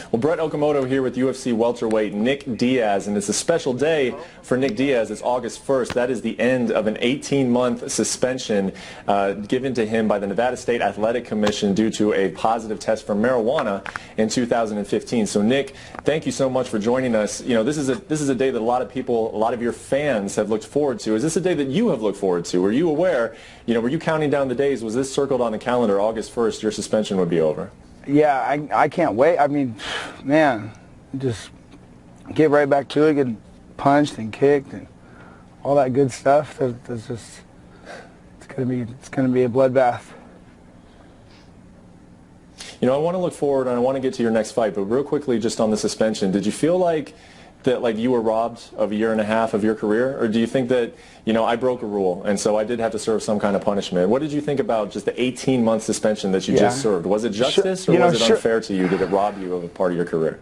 Well, Brett Okamoto here with UFC welterweight Nick Diaz, and it's a special day for Nick Diaz. It's August 1st. That is the end of an 18-month suspension given to him by the Nevada State Athletic Commission due to a positive test for marijuana in 2015. So, Nick, thank you so much for joining us. You know, this is a day that a lot of people, a lot of your fans have looked forward to. Is this a day that you have looked forward to? Were you aware? You know, were you counting down the days? Was this circled on the calendar? August 1st, your suspension would be over. Yeah, I can't wait. I mean, man, just get right back to it, get punched and kicked and all that good stuff. It's gonna be a bloodbath. You know, I want to look forward and I want to get to your next fight, but real quickly, just on the suspension, did you feel like that you were robbed of a year and a half of your career, or do you think that, you know, I broke a rule and so I did have to serve some kind of punishment? What did you think about just the 18-month suspension that you just served? Was it justice, or was it unfair to you? Did it rob you of a part of your career?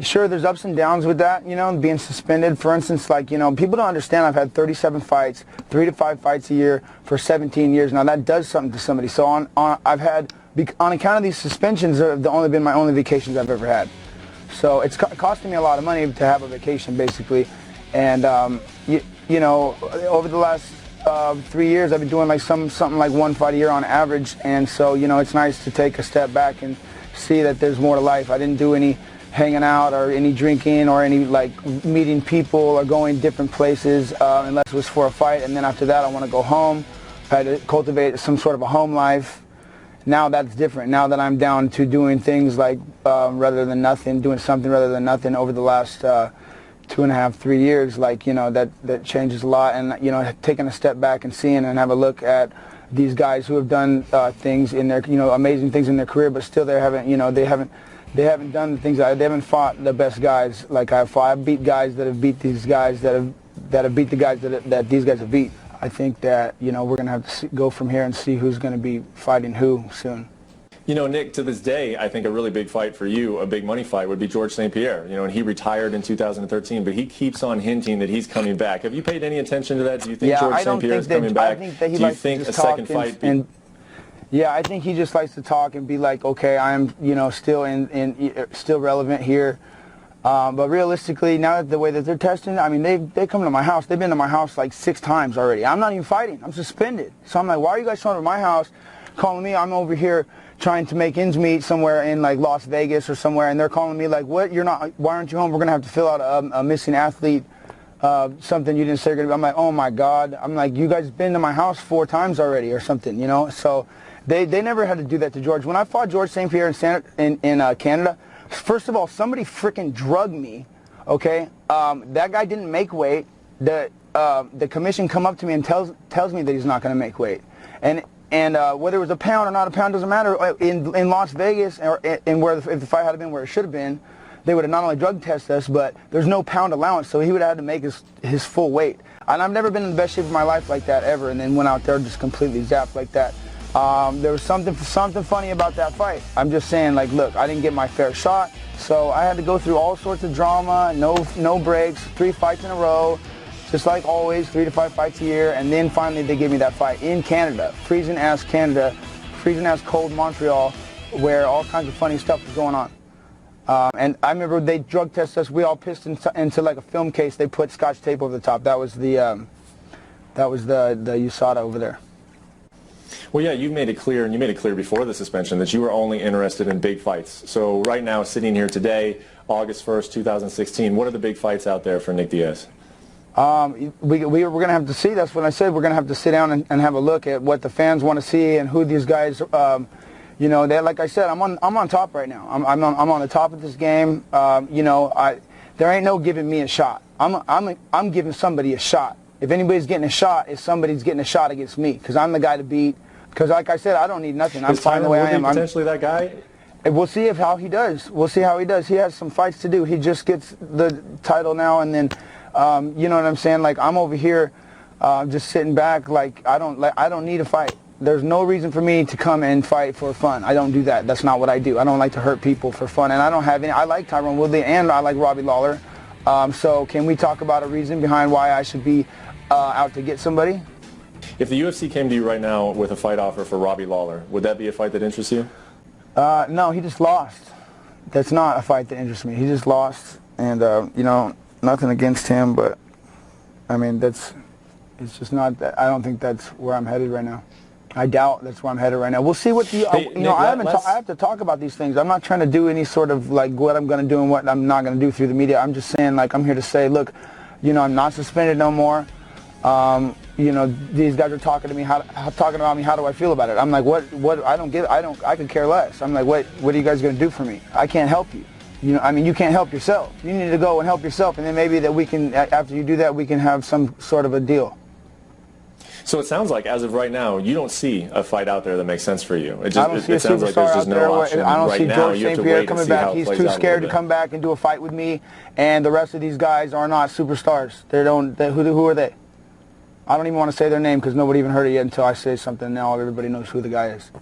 Sure, there's ups and downs with that, you know, being suspended. For instance, like, you know, people don't understand I've had 37 fights, 3 to 5 fights a year for 17 years. Now that does something to somebody. So on account of these suspensions, they've only been my only vacations I've ever had. So it's costing me a lot of money to have a vacation, basically. And you know, over the last 3 years, I've been doing like something like 1 fight a year on average. And so, you know, it's nice to take a step back and see that there's more to life. I didn't do any hanging out or any drinking or any like meeting people or going different places unless it was for a fight. And then after that, I want to go home. I had to cultivate some sort of a home life. Now that's different. Now that I'm down to doing things like rather than nothing, doing something rather than nothing over the last 2.5, 3 years, like, you know, that changes a lot. And, you know, taking a step back and seeing and have a look at these guys who have done things in their, you know, amazing things in their career, but still they haven't, you know, they haven't done the things they haven't fought the best guys like I've fought. I've beat guys that have beat these guys that have beat the guys that these guys have beat. I think that, you know, we're going to have to go from here and see who's going to be fighting who soon. You know, Nick, to this day, I think a really big fight for you, a big money fight, would be George St. Pierre. You know, and he retired in 2013, but he keeps on hinting that he's coming back. Have you paid any attention to that? Do you think George St. Pierre is coming back? Do you think a second fight? Yeah, I think he just likes to talk and be like, okay, I'm, you know, still still relevant here. But realistically, now that the way that they're testing, I mean, they come to my house. They've been to my house like 6 times already. I'm not even fighting. I'm suspended. So I'm like, why are you guys showing up at my house, calling me? I'm over here trying to make ends meet somewhere in like Las Vegas or somewhere, and they're calling me like, what? You're not? Why aren't you home? We're gonna have to fill out a missing athlete, something you didn't say you're gonna be. I'm like, oh my God. I'm like, you guys been to my house 4 times already or something, you know? So they never had to do that to George. When I fought George St. Pierre in Canada. First of all, somebody freaking drugged me, okay? That guy didn't make weight. The commission come up to me and tells me that he's not going to make weight. And whether it was a pound or not a pound doesn't matter. In Las Vegas, or if the fight had been where it should have been, they would have not only drug tested us, but there's no pound allowance, so he would have had to make his full weight. And I've never been in the best shape of my life like that ever, and then went out there just completely zapped like that. There was something funny about that fight. I'm just saying, like, look, I didn't get my fair shot, so I had to go through all sorts of drama, no breaks, 3 fights in a row, just like always, 3 to 5 fights a year, and then finally they gave me that fight in Canada, freezing ass Canada, freezing ass cold Montreal, where all kinds of funny stuff was going on. And I remember they drug tested us. We all pissed into like a film case. They put Scotch tape over the top. That was the USADA over there. Well, yeah, you've made it clear, and you made it clear before the suspension, that you were only interested in big fights. So right now, sitting here today, August 1st, 2016, what are the big fights out there for Nick Diaz? We're going to have to see. That's what I said. We're going to have to sit down and have a look at what the fans want to see and who these guys, you know, like I said, I'm on top right now. I'm on the top of this game. You know, there ain't no giving me a shot. I'm giving somebody a shot. If anybody's getting a shot, if somebody's getting a shot against me, because I'm the guy to beat. Because like I said, I don't need nothing. I'm fine the way I am. Is Tyron Woodley potentially that guy? We'll see how he does. We'll see how he does. He has some fights to do. He just gets the title now, and then, you know what I'm saying? Like, I'm over here, just sitting back. Like, I don't need a fight. There's no reason for me to come and fight for fun. I don't do that. That's not what I do. I don't like to hurt people for fun, and I don't have any. I like Tyron Woodley and I like Robbie Lawler. So can we talk about a reason behind why I should be out to get somebody? If the UFC came to you right now with a fight offer for Robbie Lawler, would that be a fight that interests you? No, he just lost. that's not a fight that interests me. He just lost, and you know, nothing against him, but I mean, it's just not that. I don't think that's where I'm headed right now. I doubt that's where I'm headed right now. We'll see what the, Hey, you know, Nick, I have to talk about these things. I'm not trying to do any sort of like what I'm going to do and what I'm not going to do through the media. I'm just saying, like, I'm here to say, look, you know, I'm not suspended no more. You know, these guys are talking to me, talking about me. How do I feel about it? I'm like, what? I could care less. I'm like, what are you guys going to do for me? I can't help you. You know, I mean, you can't help yourself. You need to go and help yourself, and then maybe that we can, after you do that, we can have some sort of a deal. So it sounds like, as of right now, you don't see a fight out there that makes sense for you. I don't see a sounds like there's superstar just out there. no option I don't right see now. George You have St. to Pierre wait and coming see how back. it He's plays too out a scared to little come back and do a fight with me, and the rest of these guys are not superstars. Who are they? I don't even want to say their name because nobody even heard it yet until I say something. Now everybody knows who the guy is.